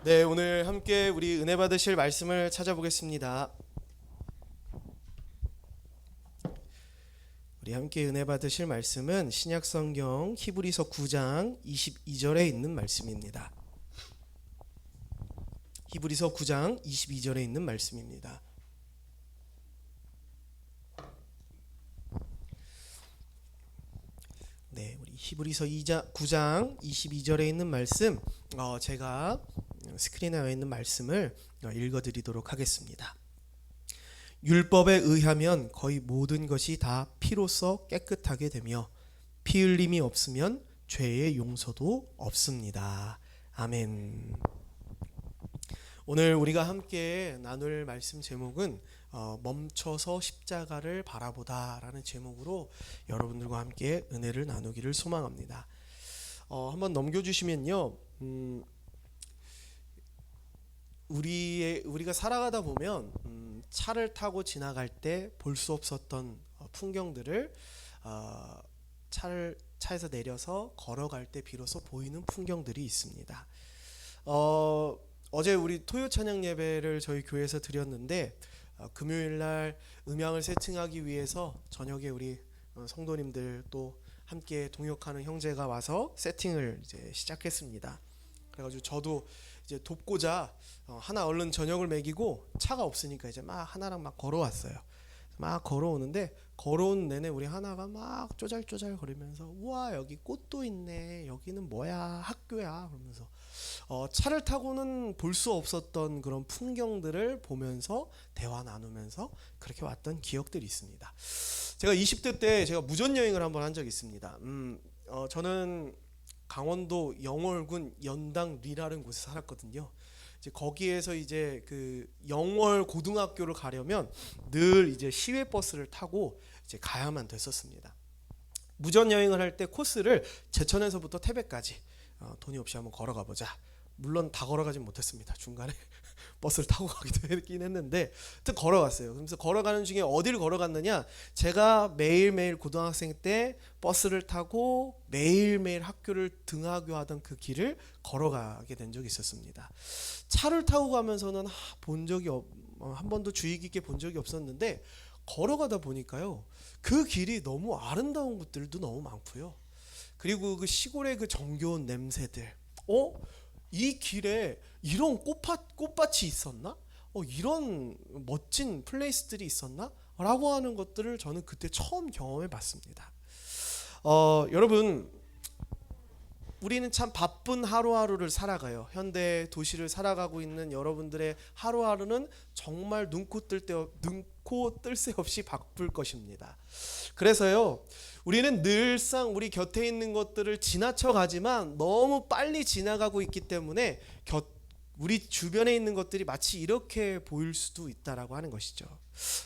네, 오늘 함께 우리 은혜 받으실 말씀을 찾아보겠습니다. 우리 함께 은혜 받으실 말씀은 신약성경 히브리서 9장 22절에 있는 말씀입니다. 히브리서 9장 22절에 있는 말씀입니다. 네, 우리 히브리서 9장 22절에 있는 말씀, 제가 스크린에 나와 있는 말씀을 읽어드리도록 하겠습니다. 율법에 의하면 거의 모든 것이 다 피로써 깨끗하게 되며 피 흘림이 없으면 죄의 용서도 없습니다. 아멘. 오늘 우리가 함께 나눌 말씀 제목은 멈춰서 십자가를 바라보다라는 제목으로 여러분들과 함께 은혜를 나누기를 소망합니다. 한번 넘겨주시면요. 우리가 살아가다 보면 차를 타고 지나갈 때 볼 수 없었던 풍경들을 차에서 내려서 걸어갈 때 비로소 보이는 풍경들이 있습니다. 어제 우리 토요 찬양 예배를 저희 교회에서 드렸는데 금요일 날 음향을 세팅하기 위해서 저녁에 우리 성도님들 또 함께 동역하는 형제가 와서 세팅을 이제 시작했습니다. 그래가지고 저도 이제 돕고자 하나 얼른 저녁을 먹이고 차가 없으니까 이제 막 하나랑 막 걸어왔어요. 막 걸어오는데 걸어온 내내 우리 하나가 막 쪼잘쪼잘 거리면서 우와 여기 꽃도 있네, 여기는 뭐야, 학교야 그러면서 차를 타고는 볼 수 없었던 그런 풍경들을 보면서 대화 나누면서 그렇게 왔던 기억들이 있습니다. 제가 20대 때 제가 무전여행을 한번 한 적이 있습니다. 저는 강원도 영월군 연당리라는 곳에 살았거든요. 이제 거기에서 이제 그 영월 고등학교를 가려면 늘 이제 시외 버스를 타고 이제 가야만 됐었습니다. 무전 여행을 할 때 코스를 제천에서부터 태백까지 돈이 없이 한번 걸어가 보자. 물론 다 걸어가진 못했습니다. 중간에 버스를 타고 가기도 했긴 했는데 또 걸어갔어요. 그래서 걸어가는 중에 어디를 걸어갔느냐, 제가 매일매일 고등학생 때 버스를 타고 매일매일 학교를 등하교하던 그 길을 걸어가게 된 적이 있었습니다. 차를 타고 가면서는 본 적이 한 번도 주의 깊게 본 적이 없었는데 걸어가다 보니까요, 그 길이 너무 아름다운 곳들도 너무 많고요. 그리고 그 시골의 그 정겨운 냄새들, 이 길에 이런 꽃밭이 있었나? 이런 멋진 플레이스들이 있었나? 라고 하는 것들을 저는 그때 처음 경험해 봤습니다. 여러분, 우리는 참 바쁜 하루하루를 살아가요. 현대 도시를 살아가고 있는 여러분들의 하루하루는 정말 눈코 뜰 새 없이 바쁠 것입니다. 그래서요, 우리는 늘상 우리 곁에 있는 것들을 지나쳐 가지만 너무 빨리 지나가고 있기 때문에 우리 주변에 있는 것들이 마치 이렇게 보일 수도 있다라고 하는 것이죠.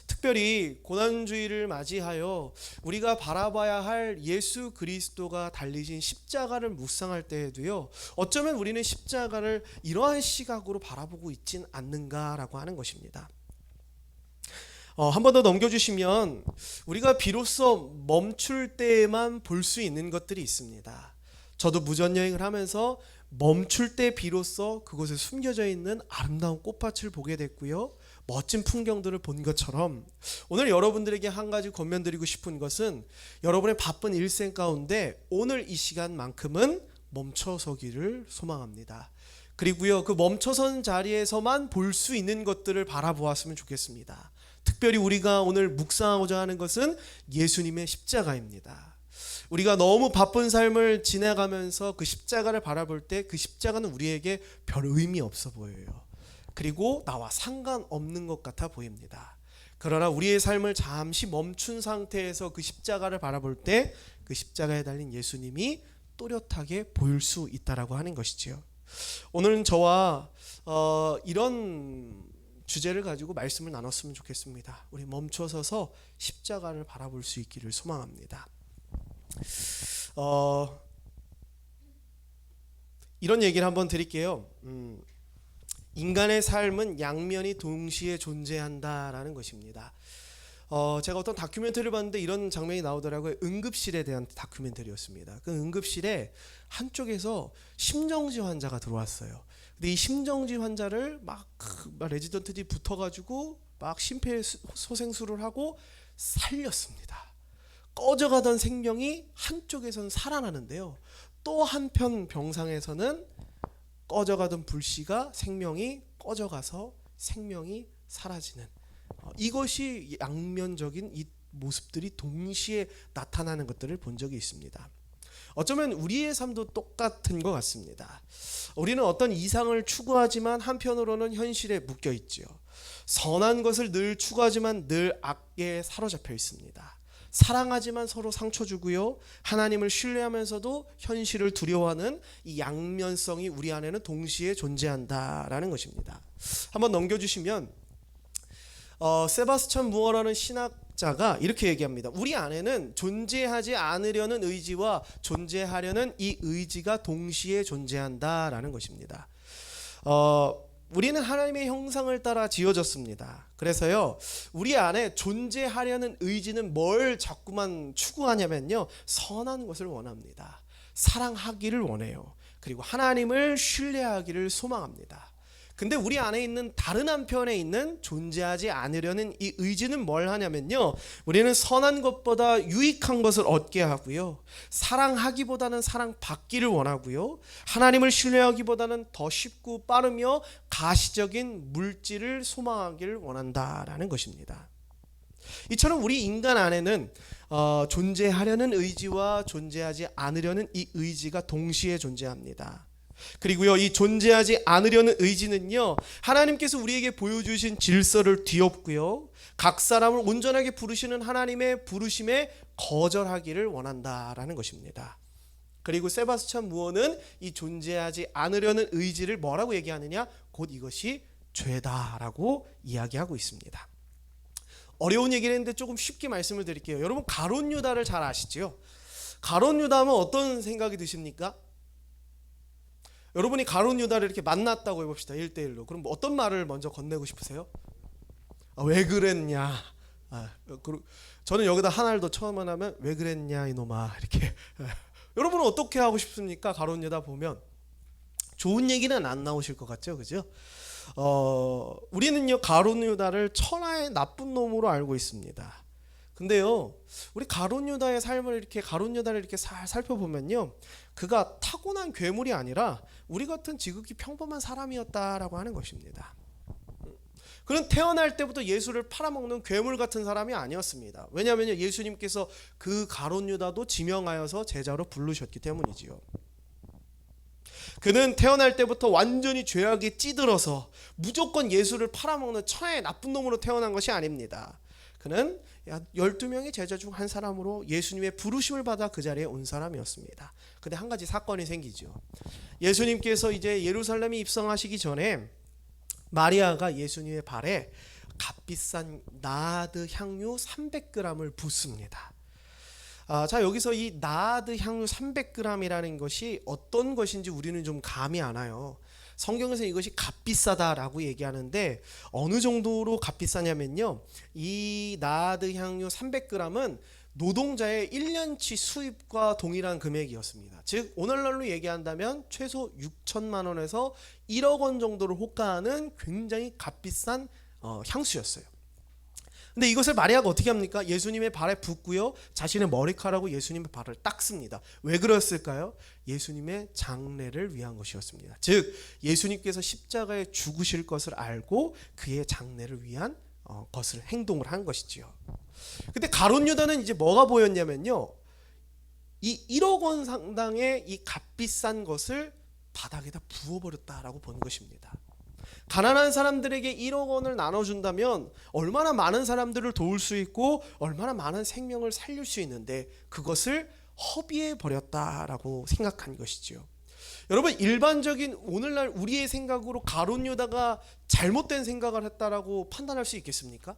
특별히 고난주의를 맞이하여 우리가 바라봐야 할 예수 그리스도가 달리신 십자가를 묵상할 때에도요, 어쩌면 우리는 십자가를 이러한 시각으로 바라보고 있진 않는가라고 하는 것입니다. 한 번 더 넘겨주시면 우리가 비로소 멈출 때에만 볼 수 있는 것들이 있습니다. 저도 무전여행을 하면서 멈출 때 비로소 그곳에 숨겨져 있는 아름다운 꽃밭을 보게 됐고요, 멋진 풍경들을 본 것처럼 오늘 여러분들에게 한 가지 권면드리고 싶은 것은 여러분의 바쁜 일생 가운데 오늘 이 시간만큼은 멈춰서기를 소망합니다. 그리고요, 그 멈춰선 자리에서만 볼 수 있는 것들을 바라보았으면 좋겠습니다. 특별히 우리가 오늘 묵상하고자 하는 것은 예수님의 십자가입니다. 우리가 너무 바쁜 삶을 지나가면서 그 십자가를 바라볼 때 그 십자가는 우리에게 별 의미 없어 보여요. 그리고 나와 상관없는 것 같아 보입니다. 그러나 우리의 삶을 잠시 멈춘 상태에서 그 십자가를 바라볼 때 그 십자가에 달린 예수님이 또렷하게 보일 수 있다라고 하는 것이지요. 오늘은 저와 이런 주제를 가지고 말씀을 나눴으면 좋겠습니다. 우리 멈춰서서 십자가를 바라볼 수 있기를 소망합니다. 이런 얘기를 한번 드릴게요. 인간의 삶은 양면이 동시에 존재한다라는 것입니다. 제가 어떤 다큐멘터리를 봤는데 이런 장면이 나오더라고요. 응급실에 대한 다큐멘터리였습니다. 그 응급실에 한쪽에서 심정지 환자가 들어왔어요. 근데 이 심정지 환자를 막 레지던트들이 붙어가지고 막 심폐소생술을 하고 살렸습니다. 꺼져가던 생명이 한쪽에선 살아나는데요. 또 한편 병상에서는 꺼져가던 불씨가 생명이 꺼져가서 생명이 사라지는, 이것이 양면적인 이 모습들이 동시에 나타나는 것들을 본 적이 있습니다. 어쩌면 우리의 삶도 똑같은 것 같습니다. 우리는 어떤 이상을 추구하지만 한편으로는 현실에 묶여 있지요. 선한 것을 늘 추구하지만 늘 악에 사로잡혀 있습니다. 사랑하지만 서로 상처 주고요. 하나님을 신뢰하면서도 현실을 두려워하는 이 양면성이 우리 안에는 동시에 존재한다라는 것입니다. 한번 넘겨주시면 세바스찬 무어라는 신학자가 이렇게 얘기합니다. 우리 안에는 존재하지 않으려는 의지와 존재하려는 이 의지가 동시에 존재한다라는 것입니다. 우리는 하나님의 형상을 따라 지어졌습니다. 그래서요, 우리 안에 존재하려는 의지는 뭘 자꾸만 추구하냐면요, 선한 것을 원합니다. 사랑하기를 원해요. 그리고 하나님을 신뢰하기를 소망합니다. 근데 우리 안에 있는 다른 한편에 있는 존재하지 않으려는 이 의지는 뭘 하냐면요, 우리는 선한 것보다 유익한 것을 얻게 하고요, 사랑하기보다는 사랑받기를 원하고요, 하나님을 신뢰하기보다는 더 쉽고 빠르며 가시적인 물질을 소망하기를 원한다라는 것입니다. 이처럼 우리 인간 안에는 존재하려는 의지와 존재하지 않으려는 이 의지가 동시에 존재합니다. 그리고요, 이 존재하지 않으려는 의지는요, 하나님께서 우리에게 보여주신 질서를 뒤엎고요, 각 사람을 온전하게 부르시는 하나님의 부르심에 거절하기를 원한다라는 것입니다. 그리고 세바스찬 무어는 이 존재하지 않으려는 의지를 뭐라고 얘기하느냐? 곧 이것이 죄다라고 이야기하고 있습니다. 어려운 얘기를 했는데 조금 쉽게 말씀을 드릴게요. 여러분, 가룟 유다를 잘 아시죠? 가룟 유다 하면 어떤 생각이 드십니까? 여러분이 가룟 유다를 이렇게 만났다고 해봅시다. 1대1로. 그럼 어떤 말을 먼저 건네고 싶으세요? 왜 그랬냐? 저는 여기다 하나를 더 처음 하면 왜 그랬냐 이놈아, 이렇게. 여러분은 어떻게 하고 싶습니까? 가룟 유다 보면 좋은 얘기는 안 나오실 것 같죠, 그죠? 우리는요, 가룟 유다를 천하의 나쁜 놈으로 알고 있습니다. 근데요, 우리 가룟 유다의 삶을 이렇게, 가룟 유다를 이렇게 살펴보면요, 그가 타고난 괴물이 아니라 우리 같은 지극히 평범한 사람이었다라고 하는 것입니다. 그는 태어날 때부터 예수를 팔아먹는 괴물 같은 사람이 아니었습니다. 왜냐하면 예수님께서 그 가룟 유다도 지명하여서 제자로 부르셨기 때문이지요. 그는 태어날 때부터 완전히 죄악에 찌들어서 무조건 예수를 팔아먹는 천하의 나쁜 놈으로 태어난 것이 아닙니다. 그는 12명의 제자 중 한 사람으로 예수님의 부르심을 받아 그 자리에 온 사람이었습니다. 근데 한 가지 사건이 생기죠. 예수님께서 이제 예루살렘에 입성하시기 전에 마리아가 예수님의 발에 값비싼 나드 향유 300g을 붓습니다. 자, 여기서 이 나드 향유 300g이라는 것이 어떤 것인지 우리는 좀 감이 안 와요. 성경에서 이것이 값비싸다라고 얘기하는데, 어느 정도로 값비싸냐면요, 이 나드 향유 300g은 노동자의 1년치 수입과 동일한 금액이었습니다. 즉 오늘날로 얘기한다면 최소 6천만 원에서 1억 원 정도를 호가하는 굉장히 값비싼 향수였어요. 근데 이것을 마리아가 어떻게 합니까? 예수님의 발에 붓고요, 자신의 머리카락으로 예수님의 발을 닦습니다. 왜 그랬을까요? 예수님의 장례를 위한 것이었습니다. 즉 예수님께서 십자가에 죽으실 것을 알고 그의 장례를 위한 것을 행동을 한 것이지요. 근데 가룟 유다는 이제 뭐가 보였냐면요, 이 1억 원 상당의 이 값비싼 것을 바닥에다 부어버렸다라고 본 것입니다. 가난한 사람들에게 1억 원을 나눠준다면 얼마나 많은 사람들을 도울 수 있고 얼마나 많은 생명을 살릴 수 있는데 그것을 허비해 버렸다라고 생각한 것이지요. 여러분, 일반적인 오늘날 우리의 생각으로 가룟 유다가 잘못된 생각을 했다라고 판단할 수 있겠습니까?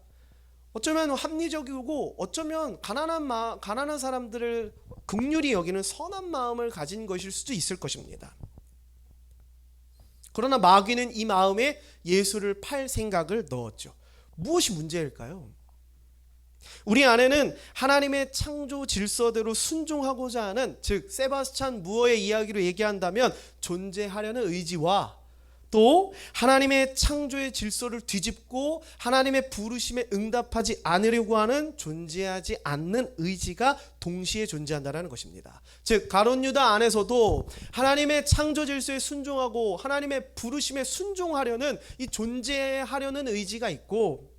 어쩌면 합리적이고 어쩌면 가난한 사람들을 긍휼히 여기는 선한 마음을 가진 것일 수도 있을 것입니다. 그러나 마귀는 이 마음에 예수를 팔 생각을 넣었죠. 무엇이 문제일까요? 우리 안에는 하나님의 창조 질서대로 순종하고자 하는, 즉 세바스찬 무어의 이야기로 얘기한다면 존재하려는 의지와 또 하나님의 창조의 질서를 뒤집고 하나님의 부르심에 응답하지 않으려고 하는 존재하지 않는 의지가 동시에 존재한다는 것입니다. 즉 가룟 유다 안에서도 하나님의 창조 질서에 순종하고 하나님의 부르심에 순종하려는 이 존재하려는 의지가 있고,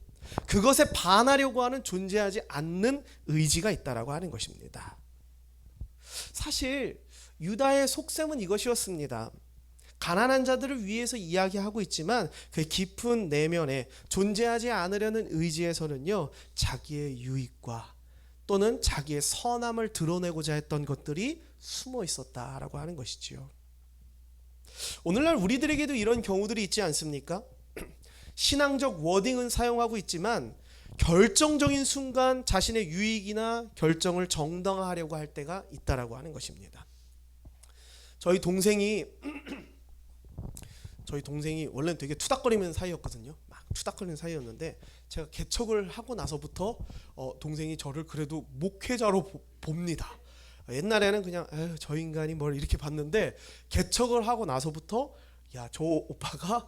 그것에 반하려고 하는 존재하지 않는 의지가 있다라고 하는 것입니다. 사실 유다의 속셈은 이것이었습니다. 가난한 자들을 위해서 이야기하고 있지만 그 깊은 내면에 존재하지 않으려는 의지에서는요, 자기의 유익과 또는 자기의 선함을 드러내고자 했던 것들이 숨어 있었다라고 하는 것이지요. 오늘날 우리들에게도 이런 경우들이 있지 않습니까? 신앙적 워딩은 사용하고 있지만 결정적인 순간 자신의 유익이나 결정을 정당화하려고 할 때가 있다라고 하는 것입니다. 저희 동생이 원래는 되게 투닥거리는 사이였거든요. 막 투닥거리는 사이였는데 제가 개척을 하고 나서부터 동생이 저를 그래도 목회자로 봅니다. 옛날에는 그냥 저 인간이 뭘 이렇게 봤는데 개척을 하고 나서부터 야, 저 오빠가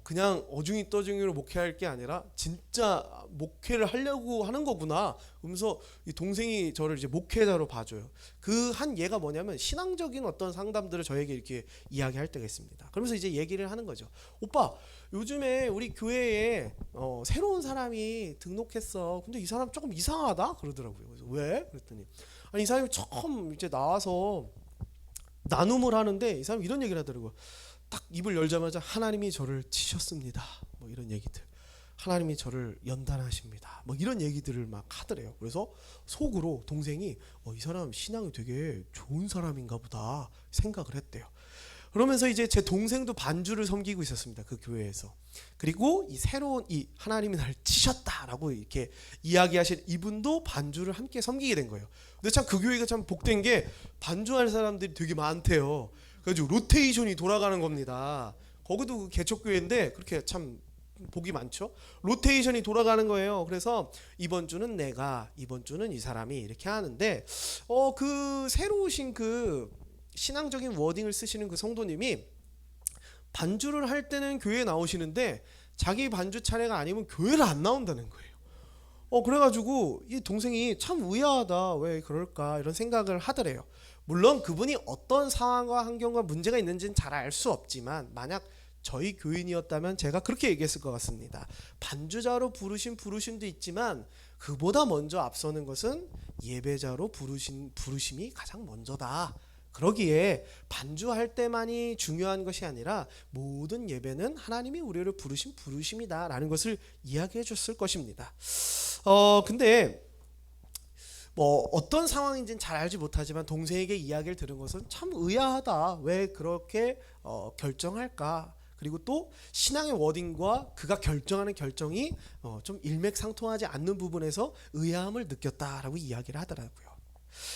그냥 어중이 떠중이로 목회할 게 아니라 진짜 목회를 하려고 하는 거구나. 그러면서 이 동생이 저를 이제 목회자로 봐줘요. 그 한 예가 뭐냐면 신앙적인 어떤 상담들을 저에게 이렇게 이야기할 때가 있습니다. 그러면서 이제 얘기를 하는 거죠. 오빠, 요즘에 우리 교회에 새로운 사람이 등록했어. 근데 이 사람 조금 이상하다 그러더라고요. 그래서 왜? 그랬더니 아니 이 사람이 처음 이제 나와서 나눔을 하는데 이 사람이 이런 얘기를 하더라고요. 딱 입을 열자마자 하나님이 저를 치셨습니다. 뭐 이런 얘기들. 하나님이 저를 연단하십니다. 뭐 이런 얘기들을 막 하더래요. 그래서 속으로 동생이 이 사람 신앙이 되게 좋은 사람인가 보다 생각을 했대요. 그러면서 이제 제 동생도 반주를 섬기고 있었습니다. 그 교회에서. 그리고 이 새로운 이 하나님이 날 치셨다라고 이렇게 이야기하신 이분도 반주를 함께 섬기게 된 거예요. 근데 참 그 교회가 참 복된 게 반주할 사람들이 되게 많대요. 그래서 로테이션이 돌아가는 겁니다. 거기도 그 개척교회인데 그렇게 참 복이 많죠. 로테이션이 돌아가는 거예요. 그래서 이번 주는 내가, 이번 주는 이 사람이 이렇게 하는데 그 새로 오신 그 신앙적인 워딩을 쓰시는 그 성도님이 반주를 할 때는 교회에 나오시는데 자기 반주 차례가 아니면 교회를 안 나온다는 거예요. 그래가지고 이 동생이 참 의아하다, 왜 그럴까 이런 생각을 하더래요. 물론 그분이 어떤 상황과 환경과 문제가 있는지는 잘 알 수 없지만 만약 저희 교인이었다면 제가 그렇게 얘기했을 것 같습니다. 반주자로 부르심도 있지만 그보다 먼저 앞서는 것은 예배자로 부르심이 가장 먼저다. 그러기에 반주할 때만이 중요한 것이 아니라 모든 예배는 하나님이 우리를 부르신 부르심이다 라는 것을 이야기해 줬을 것입니다. 근데 어떤 상황인지는 잘 알지 못하지만 동생에게 이야기를 들은 것은 참 의아하다. 왜 그렇게 결정할까? 그리고 또 신앙의 워딩과 그가 결정하는 결정이 좀 일맥상통하지 않는 부분에서 의아함을 느꼈다라고 이야기를 하더라고요.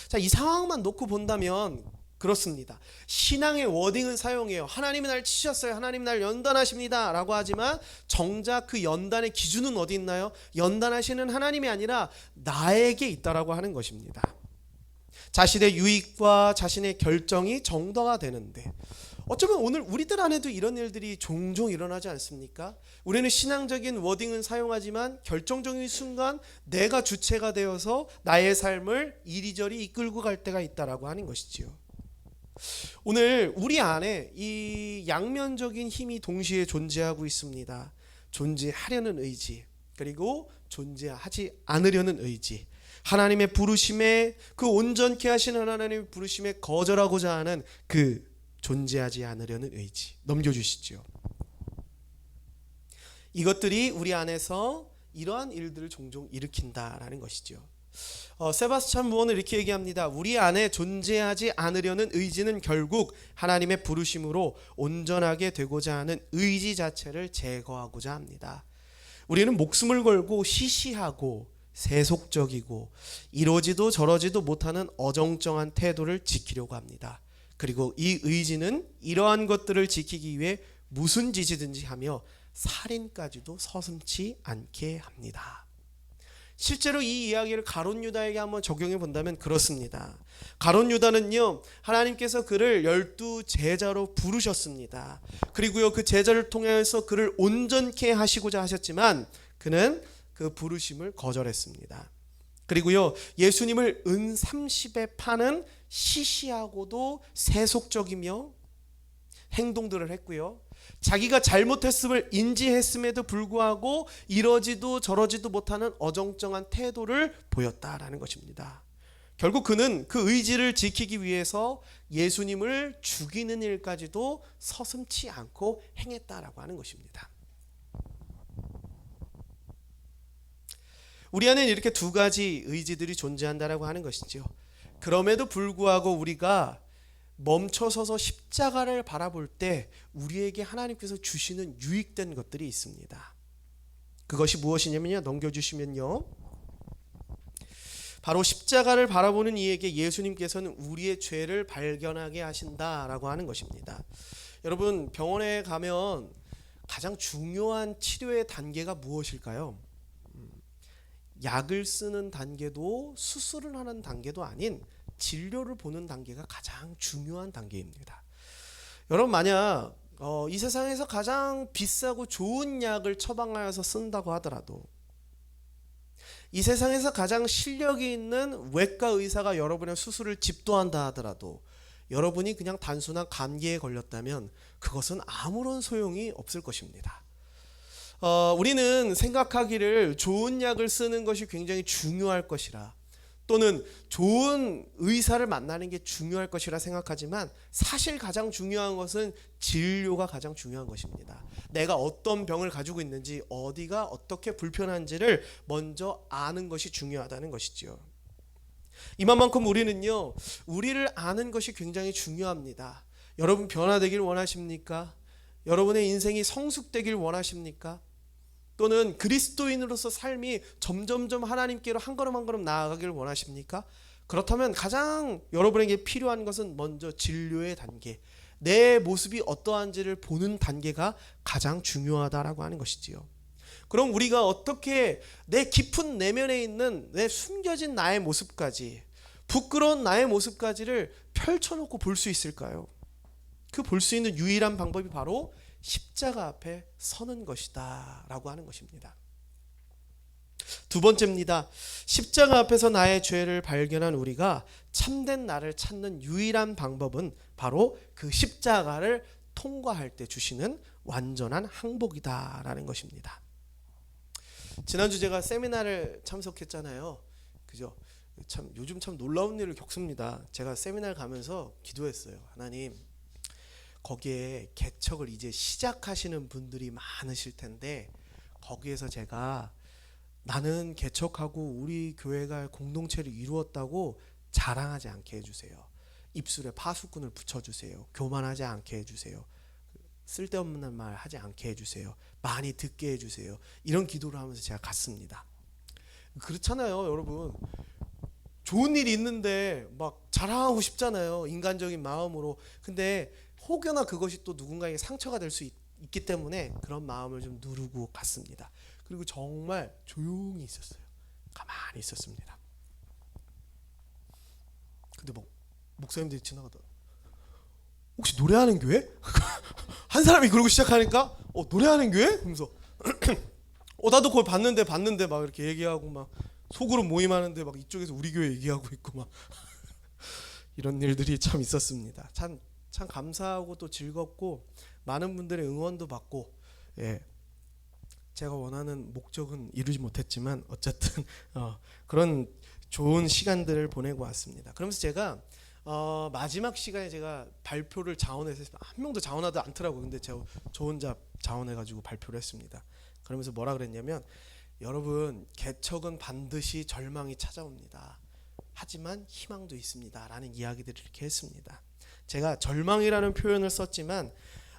자, 이 상황만 놓고 본다면 그렇습니다. 신앙의 워딩은 사용해요. 하나님이 날 치셨어요. 하나님 날 연단하십니다 라고 하지만 정작 그 연단의 기준은 어디 있나요? 연단하시는 하나님이 아니라 나에게 있다라고 하는 것입니다. 자신의 유익과 자신의 결정이 정당화되는데 어쩌면 오늘 우리들 안에도 이런 일들이 종종 일어나지 않습니까? 우리는 신앙적인 워딩은 사용하지만 결정적인 순간 내가 주체가 되어서 나의 삶을 이리저리 이끌고 갈 때가 있다라고 하는 것이지요. 오늘 우리 안에 이 양면적인 힘이 동시에 존재하고 있습니다. 존재하려는 의지, 그리고 존재하지 않으려는 의지. 하나님의 부르심에, 그 온전케 하시는 하나님의 부르심에 거절하고자 하는 그 존재하지 않으려는 의지. 넘겨주시죠. 이것들이 우리 안에서 이러한 일들을 종종 일으킨다라는 것이죠. 세바스찬 무어는 이렇게 얘기합니다. 우리 안에 존재하지 않으려는 의지는 결국 하나님의 부르심으로 온전하게 되고자 하는 의지 자체를 제거하고자 합니다. 우리는 목숨을 걸고 시시하고 세속적이고 이러지도 저러지도 못하는 어정쩡한 태도를 지키려고 합니다. 그리고 이 의지는 이러한 것들을 지키기 위해 무슨 짓이든지 하며 살인까지도 서슴지 않게 합니다. 실제로 이 이야기를 가룟 유다에게 한번 적용해 본다면 그렇습니다. 가룟 유다는요, 하나님께서 그를 12 제자로 부르셨습니다. 그리고요, 그 제자를 통해서 그를 온전케 하시고자 하셨지만 그는 그 부르심을 거절했습니다. 그리고요, 예수님을 은 30에 파는 시시하고도 세속적이며 행동들을 했고요, 자기가 잘못했음을 인지했음에도 불구하고 이러지도 저러지도 못하는 어정쩡한 태도를 보였다라는 것입니다. 결국 그는 그 의지를 지키기 위해서 예수님을 죽이는 일까지도 서슴지 않고 행했다라고 하는 것입니다. 우리 안에는 이렇게 두 가지 의지들이 존재한다라고 하는 것이죠. 그럼에도 불구하고 우리가 멈춰서서 십자가를 바라볼 때 우리에게 하나님께서 주시는 유익된 것들이 있습니다. 그것이 무엇이냐면요, 넘겨주시면요, 바로 십자가를 바라보는 이에게 예수님께서는 우리의 죄를 발견하게 하신다라고 하는 것입니다. 여러분, 병원에 가면 가장 중요한 치료의 단계가 무엇일까요? 약을 쓰는 단계도 수술을 하는 단계도 아닌 진료를 보는 단계가 가장 중요한 단계입니다. 여러분, 만약 이 세상에서 가장 비싸고 좋은 약을 처방하여서 쓴다고 하더라도, 이 세상에서 가장 실력이 있는 외과 의사가 여러분의 수술을 집도한다 하더라도 여러분이 그냥 단순한 감기에 걸렸다면 그것은 아무런 소용이 없을 것입니다. 우리는 생각하기를 좋은 약을 쓰는 것이 굉장히 중요할 것이라, 또는 좋은 의사를 만나는 게 중요할 것이라 생각하지만 사실 가장 중요한 것은 진료가 가장 중요한 것입니다. 내가 어떤 병을 가지고 있는지, 어디가 어떻게 불편한지를 먼저 아는 것이 중요하다는 것이지요. 이만큼 우리는요, 우리를 아는 것이 굉장히 중요합니다. 여러분, 변화되길 원하십니까? 여러분의 인생이 성숙되길 원하십니까? 또는 그리스도인으로서 삶이 점점점 하나님께로 한 걸음 한 걸음 나아가길 원하십니까? 그렇다면 가장 여러분에게 필요한 것은 먼저 진료의 단계, 내 모습이 어떠한지를 보는 단계가 가장 중요하다라고 하는 것이지요. 그럼 우리가 어떻게 내 깊은 내면에 있는 내 숨겨진 나의 모습까지, 부끄러운 나의 모습까지를 펼쳐놓고 볼 수 있을까요? 그 볼 수 있는 유일한 방법이 바로 십자가 앞에 서는 것이다 라고 하는 것입니다. 두 번째입니다. 십자가 앞에서 나의 죄를 발견한 우리가 참된 나를 찾는 유일한 방법은 바로 그 십자가를 통과할 때 주시는 완전한 항복이다 라는 것입니다. 지난주 제가 세미나를 참석했잖아요. 그죠? 참 요즘 참 놀라운 일을 겪습니다. 제가 세미나를 가면서 기도했어요. 하나님, 거기에 개척을 이제 시작하시는 분들이 많으실 텐데 거기에서 제가 나는 개척하고 우리 교회가 공동체를 이루었다고 자랑하지 않게 해주세요. 입술에 파수꾼을 붙여주세요. 교만하지 않게 해주세요. 쓸데없는 말 하지 않게 해주세요. 많이 듣게 해주세요. 이런 기도를 하면서 제가 갔습니다. 그렇잖아요, 여러분. 좋은 일이 있는데 막 자랑하고 싶잖아요, 인간적인 마음으로. 근데 혹여나 그것이 또 누군가에게 상처가 될 수 있기 때문에 그런 마음을 좀 누르고 갔습니다. 그리고 정말 조용히 있었어요. 가만히 있었습니다. 근데 뭐 목사님들이 지나가다 혹시 노래하는 교회? 한 사람이 그러고 시작하니까 노래하는 교회? 그러면서 나도 그걸 봤는데 막 이렇게 얘기하고 막 속으로 모임하는데 막 이쪽에서 우리 교회 얘기하고 있고 막 이런 일들이 참 있었습니다. 참 감사하고 또 즐겁고 많은 분들의 응원도 받고, 제가 원하는 목적은 이루지 못했지만 어쨌든 그런 좋은 시간들을 보내고 왔습니다. 그러면서 제가 마지막 시간에 제가 발표를 자원해서 한 명도 자원하지 않더라고요. 근데 제가 저 혼자 자원해가지고 발표를 했습니다. 그러면서 뭐라 그랬냐면, 여러분, 개척은 반드시 절망이 찾아옵니다. 하지만 희망도 있습니다 라는 이야기들을 이렇게 했습니다. 제가 절망이라는 표현을 썼지만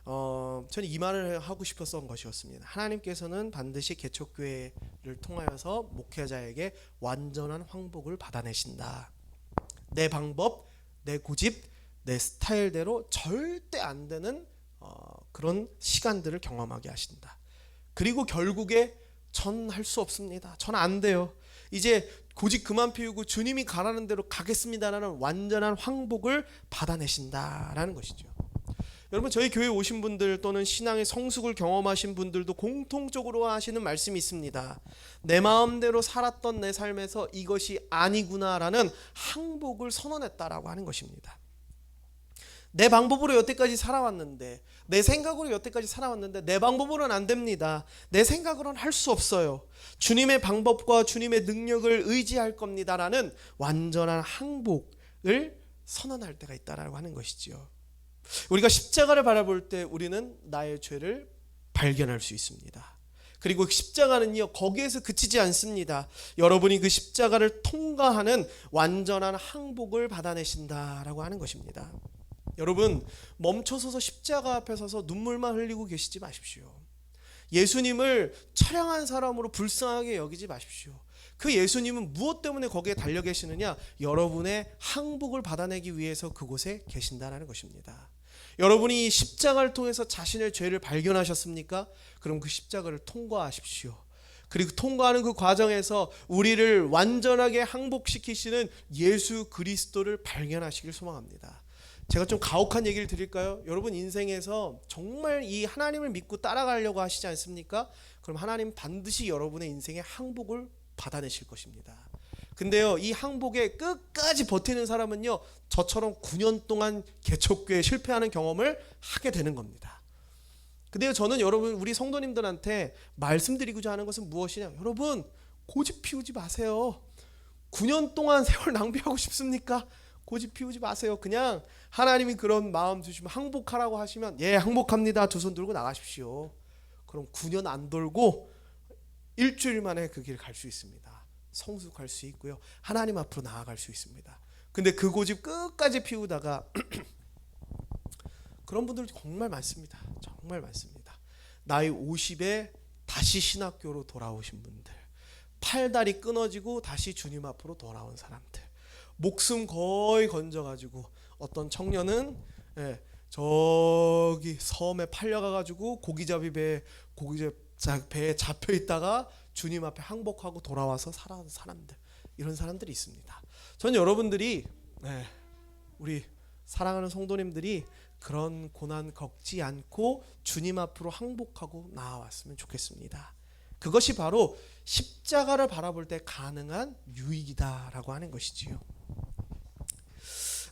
저는 이 말을 하고 싶었던 것이었습니다. 하나님께서는 반드시 개척교회를 통하여서 목회자에게 완전한 황복을 받아내신다. 내 방법, 내 고집, 내 스타일대로 절대 안 되는 그런 시간들을 경험하게 하신다. 그리고 결국에 전 할 수 없습니다. 전 안 돼요. 이제 고집 그만 피우고 주님이 가라는 대로 가겠습니다라는 완전한 황복을 받아내신다라는 것이죠. 여러분, 저희 교회 오신 분들 또는 신앙의 성숙을 경험하신 분들도 공통적으로 하시는 말씀이 있습니다. 내 마음대로 살았던 내 삶에서 이것이 아니구나라는 항복을 선언했다라고 하는 것입니다. 내 방법으로 여태까지 살아왔는데, 내 생각으로 여태까지 살아왔는데 내 방법으로는 안 됩니다. 내 생각으로는 할 수 없어요. 주님의 방법과 주님의 능력을 의지할 겁니다라는 완전한 항복을 선언할 때가 있다라고 하는 것이지요. 우리가 십자가를 바라볼 때 우리는 나의 죄를 발견할 수 있습니다. 그리고 십자가는요, 거기에서 그치지 않습니다. 여러분이 그 십자가를 통과하는 완전한 항복을 받아내신다라고 하는 것입니다. 여러분, 멈춰서서 십자가 앞에 서서 눈물만 흘리고 계시지 마십시오. 예수님을 처량한 사람으로 불쌍하게 여기지 마십시오. 그 예수님은 무엇 때문에 거기에 달려 계시느냐? 여러분의 항복을 받아내기 위해서 그곳에 계신다는 것입니다. 여러분이 십자가를 통해서 자신의 죄를 발견하셨습니까? 그럼 그 십자가를 통과하십시오. 그리고 통과하는 그 과정에서 우리를 완전하게 항복시키시는 예수 그리스도를 발견하시길 소망합니다. 제가 좀 가혹한 얘기를 드릴까요? 여러분 인생에서 정말 이 하나님을 믿고 따라가려고 하시지 않습니까? 그럼 하나님 반드시 여러분의 인생에 항복을 받아내실 것입니다. 근데요, 이 항복에 끝까지 버티는 사람은요, 저처럼 9년 동안 개척교회 실패하는 경험을 하게 되는 겁니다. 근데요, 저는 여러분, 우리 성도님들한테 말씀드리고자 하는 것은 무엇이냐? 여러분, 고집 피우지 마세요. 9년 동안 세월 낭비하고 싶습니까? 고집 피우지 마세요. 그냥 하나님이 그런 마음 주시면 항복하라고 하시면, 예, 항복합니다. 두 손 들고 나가십시오. 그럼 9년 안 돌고 일주일 만에 그 길 갈 수 있습니다. 성숙할 수 있고요, 하나님 앞으로 나아갈 수 있습니다. 근데 그 고집 끝까지 피우다가 그런 분들 정말 많습니다. 정말 많습니다. 나이 50에 다시 신학교로 돌아오신 분들, 팔다리 끊어지고 다시 주님 앞으로 돌아온 사람들, 목숨 거의 건져가지고 어떤 청년은 저기 섬에 팔려가가지고 고기잡이 배에 잡혀 있다가 주님 앞에 항복하고 돌아와서 살아온 사람들, 이런 사람들이 있습니다. 저는 여러분들이, 우리 사랑하는 성도님들이 그런 고난 겪지 않고 주님 앞으로 항복하고 나아왔으면 좋겠습니다. 그것이 바로 십자가를 바라볼 때 가능한 유익이다라고 하는 것이지요.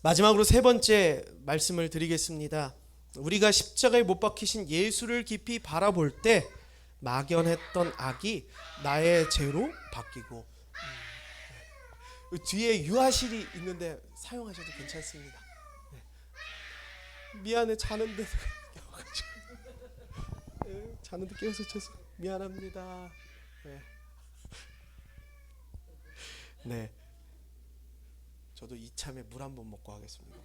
마지막으로 세 번째 말씀을 드리겠습니다. 우리가 십자가에 못 박히신 예수를 깊이 바라볼 때 막연했던 악이 나의 죄로 바뀌고, 뒤에 유아실이 있는데 사용하셔도 괜찮습니다. 미안해, 자는데 자는데 깨워서 죄송, 미안합니다. 네, 저도 이참에 물 한 번 먹고 하겠습니다.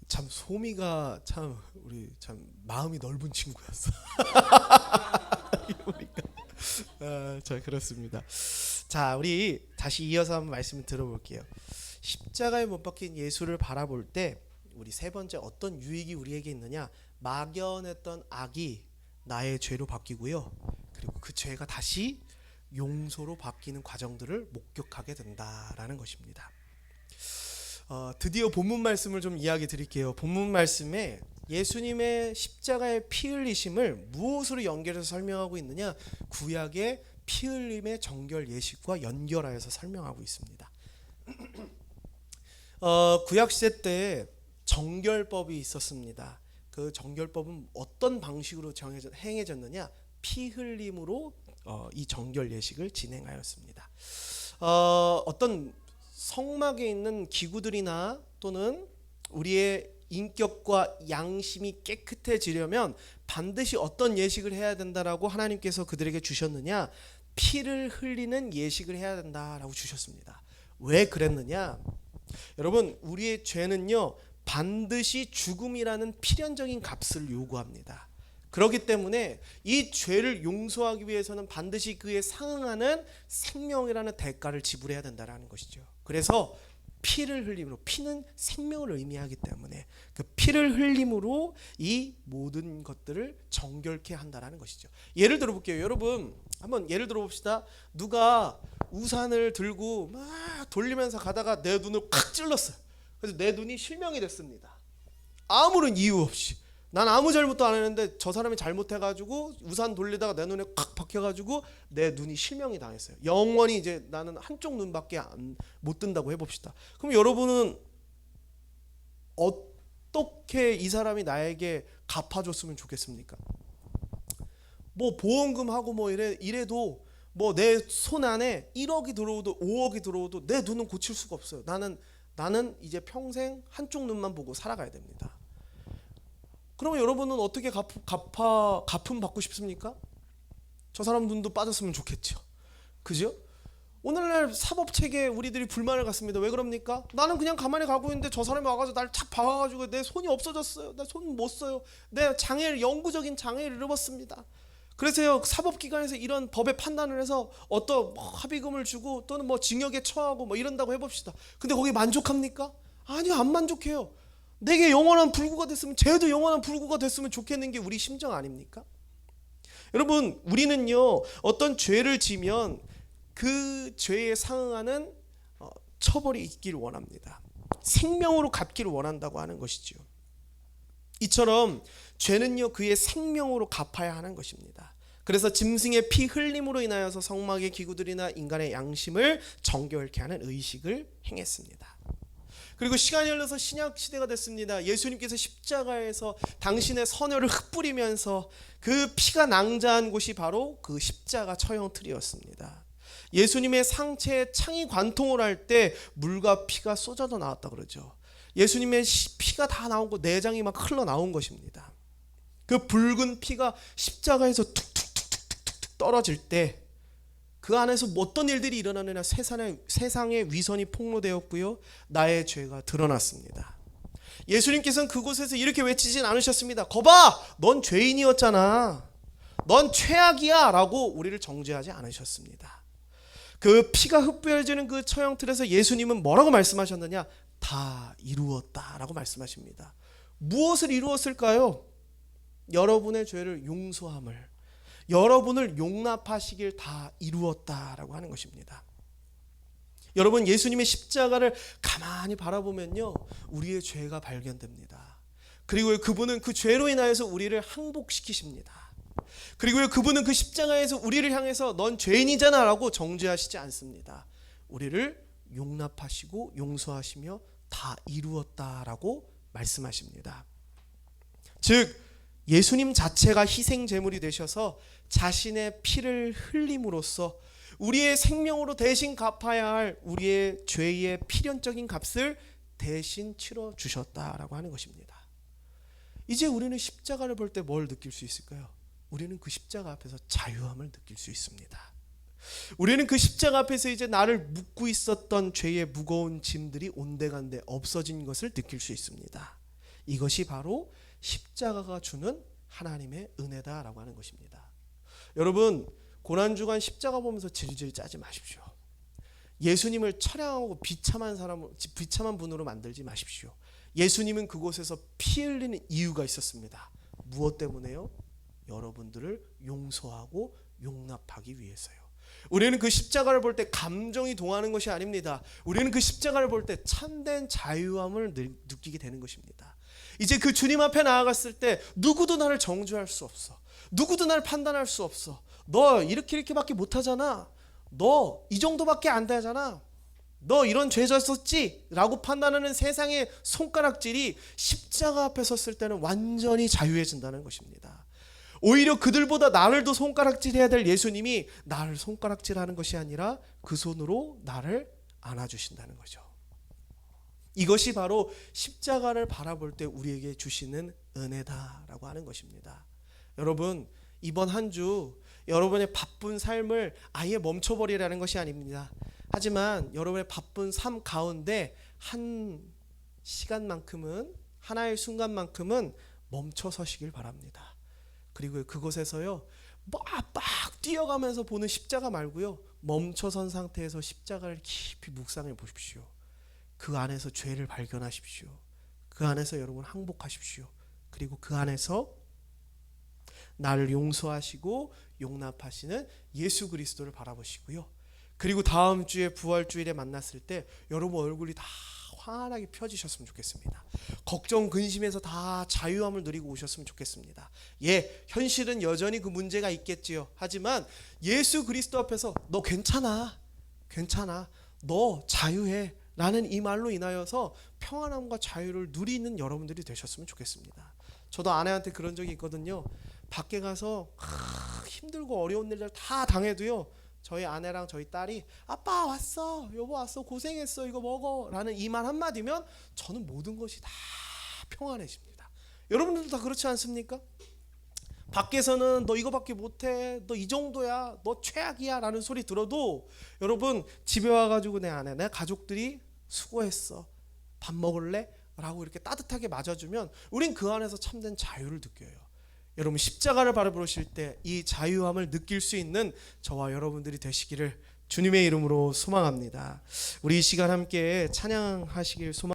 참 소미가 참 우리 참 마음이 넓은 친구였어. 자, 그렇습니다. 자, 우리 다시 이어서 한번 말씀을 들어볼게요. 십자가에 못 박힌 예수를 바라볼 때 우리 세 번째 어떤 유익이 우리에게 있느냐? 막연했던 악이 나의 죄로 바뀌고요, 그리고 그 죄가 다시 용서로 바뀌는 과정들을 목격하게 된다라는 것입니다. 드디어 본문 말씀을 좀 이야기 드릴게요. 본문 말씀에 예수님의 십자가의 피 흘리심을 무엇으로 연결해서 설명하고 있느냐? 구약의 피 흘림의 정결 예식과 연결하여서 설명하고 있습니다. 구약 시대 때 정결법이 있었습니다. 그 정결법은 어떤 방식으로 행해졌느냐? 피 흘림으로 이 정결 예식을 진행하였습니다. 어떤 성막에 있는 기구들이나 또는 우리의 인격과 양심이 깨끗해지려면 반드시 어떤 예식을 해야 된다라고 하나님께서 그들에게 주셨느냐? 피를 흘리는 예식을 해야 된다라고 주셨습니다. 왜 그랬느냐? 여러분, 우리의 죄는요, 반드시 죽음이라는 필연적인 값을 요구합니다. 그렇기 때문에 이 죄를 용서하기 위해서는 반드시 그에 상응하는 생명이라는 대가를 지불해야 된다는 것이죠. 그래서 피를 흘림으로, 피는 생명을 의미하기 때문에 그 피를 흘림으로 이 모든 것들을 정결케 한다라는 것이죠. 예를 들어 볼게요. 여러분 한번 예를 들어 봅시다. 누가 우산을 들고 막 돌리면서 가다가 내 눈을 콱 찔렀어요. 그래서 내 눈이 실명이 됐습니다. 아무런 이유 없이. 난 아무 잘못도 안 했는데 저 사람이 잘못해가지고 우산 돌리다가 내 눈에 콱 박혀가지고 내 눈이 실명이 당했어요. 영원히 이제 나는 한쪽 눈밖에 못 뜬다고 해봅시다. 그럼 여러분은 어떻게 이 사람이 나에게 갚아줬으면 좋겠습니까? 뭐 보험금하고 뭐 이래도 뭐 내 손 안에 1억이 들어오도 5억이 들어오도 내 눈은 고칠 수가 없어요. 나는 이제 평생 한쪽 눈만 보고 살아가야 됩니다. 그러면 여러분은 어떻게 갚음 받고 싶습니까? 저 사람 눈도 빠졌으면 좋겠죠. 그죠? 오늘날 사법체계에 우리들이 불만을 갖습니다. 왜 그럽니까? 나는 그냥 가만히 가고 있는데 저 사람이 와가지고 날 착 박아가지고 내 손이 없어졌어요. 내 손 못 써요. 내 영구적인 장애를 입었습니다. 그래서 사법기관에서 이런 법의 판단을 해서 어떤 합의금을 주고 또는 뭐 징역에 처하고 뭐 이런다고 해봅시다. 근데 거기에 만족합니까? 아니요, 안 만족해요. 내게 영원한 불구가 됐으면, 쟤도 영원한 불구가 됐으면 좋겠는 게 우리 심정 아닙니까? 여러분, 우리는요 어떤 죄를 지면 그 죄에 상응하는 처벌이 있기를 원합니다. 생명으로 갚기를 원한다고 하는 것이죠. 이처럼 죄는요 그의 생명으로 갚아야 하는 것입니다. 그래서 짐승의 피 흘림으로 인하여서 성막의 기구들이나 인간의 양심을 정결케 하는 의식을 행했습니다. 그리고 시간이 흘러서 신약 시대가 됐습니다. 예수님께서 십자가에서 당신의 선혈을 흩뿌리면서 그 피가 낭자한 곳이 바로 그 십자가 처형틀이었습니다. 예수님의 상체에 창이 관통을 할 때 물과 피가 쏟아져 나왔다 그러죠. 예수님의 피가 다 나온 거, 내장이 막 흘러나온 것입니다. 그 붉은 피가 십자가에서 툭툭툭툭툭 떨어질 때 그 안에서 어떤 일들이 일어나느냐, 세상의 위선이 폭로되었고요, 나의 죄가 드러났습니다. 예수님께서는 그곳에서 이렇게 외치진 않으셨습니다. 거봐, 넌 죄인이었잖아, 넌 최악이야 라고 우리를 정죄하지 않으셨습니다. 그 피가 흡수해지는 그 처형틀에서 예수님은 뭐라고 말씀하셨느냐? 다 이루었다 라고 말씀하십니다. 무엇을 이루었을까요? 여러분의 죄를 용서함을, 여러분을 용납하시길 다 이루었다라고 하는 것입니다. 여러분, 예수님의 십자가를 가만히 바라보면요 우리의 죄가 발견됩니다. 그리고 그분은 그 죄로 인하여서 우리를 항복시키십니다. 그리고 그분은 그 십자가에서 우리를 향해서 넌 죄인이잖아 라고 정죄하시지 않습니다. 우리를 용납하시고 용서하시며 다 이루었다라고 말씀하십니다. 즉 예수님 자체가 희생 제물이 되셔서 자신의 피를 흘림으로써 우리의 생명으로 대신 갚아야 할 우리의 죄의 필연적인 값을 대신 치러 주셨다라고 하는 것입니다. 이제 우리는 십자가를 볼 때 뭘 느낄 수 있을까요? 우리는 그 십자가 앞에서 자유함을 느낄 수 있습니다. 우리는 그 십자가 앞에서 이제 나를 묶고 있었던 죄의 무거운 짐들이 온데간데 없어진 것을 느낄 수 있습니다. 이것이 바로 십자가가 주는 하나님의 은혜다라고 하는 것입니다. 여러분, 고난주간 십자가 보면서 질질 짜지 마십시오. 예수님을 처량하고 비참한 분으로 만들지 마십시오. 예수님은 그곳에서 피 흘리는 이유가 있었습니다. 무엇 때문에요? 여러분들을 용서하고 용납하기 위해서요. 우리는 그 십자가를 볼 때 감정이 동하는 것이 아닙니다. 우리는 그 십자가를 볼 때 참된 자유함을 느끼게 되는 것입니다. 이제 그 주님 앞에 나아갔을 때 누구도 나를 정죄할 수 없어. 누구도 나를 판단할 수 없어. 너 이렇게밖에 못하잖아. 너 이 정도밖에 안 되잖아. 너 이런 죄 졌었지? 라고 판단하는 세상의 손가락질이 십자가 앞에 섰을 때는 완전히 자유해진다는 것입니다. 오히려 그들보다 나를 더 손가락질해야 될 예수님이 나를 손가락질하는 것이 아니라 그 손으로 나를 안아주신다는 거죠. 이것이 바로 십자가를 바라볼 때 우리에게 주시는 은혜다라고 하는 것입니다. 여러분, 이번 한 주 여러분의 바쁜 삶을 아예 멈춰버리라는 것이 아닙니다. 하지만 여러분의 바쁜 삶 가운데 한 시간만큼은, 하나의 순간만큼은 멈춰 서시길 바랍니다. 그리고 그곳에서요 막 뛰어가면서 보는 십자가 말고요, 멈춰선 상태에서 십자가를 깊이 묵상해 보십시오. 그 안에서 죄를 발견하십시오. 그 안에서 여러분 항복하십시오. 그리고 그 안에서 나를 용서하시고 용납하시는 예수 그리스도를 바라보시고요. 그리고 다음 주에 부활주일에 만났을 때 여러분 얼굴이 다 환하게 펴지셨으면 좋겠습니다. 걱정 근심에서 다 자유함을 누리고 오셨으면 좋겠습니다. 예, 현실은 여전히 그 문제가 있겠지요. 하지만 예수 그리스도 앞에서 너 괜찮아, 너 자유해 라는 이 말로 인하여서 평안함과 자유를 누리는 여러분들이 되셨으면 좋겠습니다. 저도 아내한테 그런 적이 있거든요. 밖에 가서 힘들고 어려운 일들 다 당해도요, 저희 아내랑 저희 딸이 아빠 왔어, 여보 왔어, 고생했어, 이거 먹어 라는 이 말 한마디면 저는 모든 것이 다 평안해집니다. 여러분들도 다 그렇지 않습니까? 밖에서는 너 이거밖에 못해, 너 이 정도야, 너 최악이야 라는 소리 들어도 여러분 집에 와가지고 내 아내, 내 가족들이 수고했어, 밥 먹을래? 라고 이렇게 따뜻하게 맞아주면 우린 그 안에서 참된 자유를 느껴요. 여러분 십자가를 바라보실 때 이 자유함을 느낄 수 있는 저와 여러분들이 되시기를 주님의 이름으로 소망합니다. 우리 이 시간 함께 찬양하시길 소망합니다.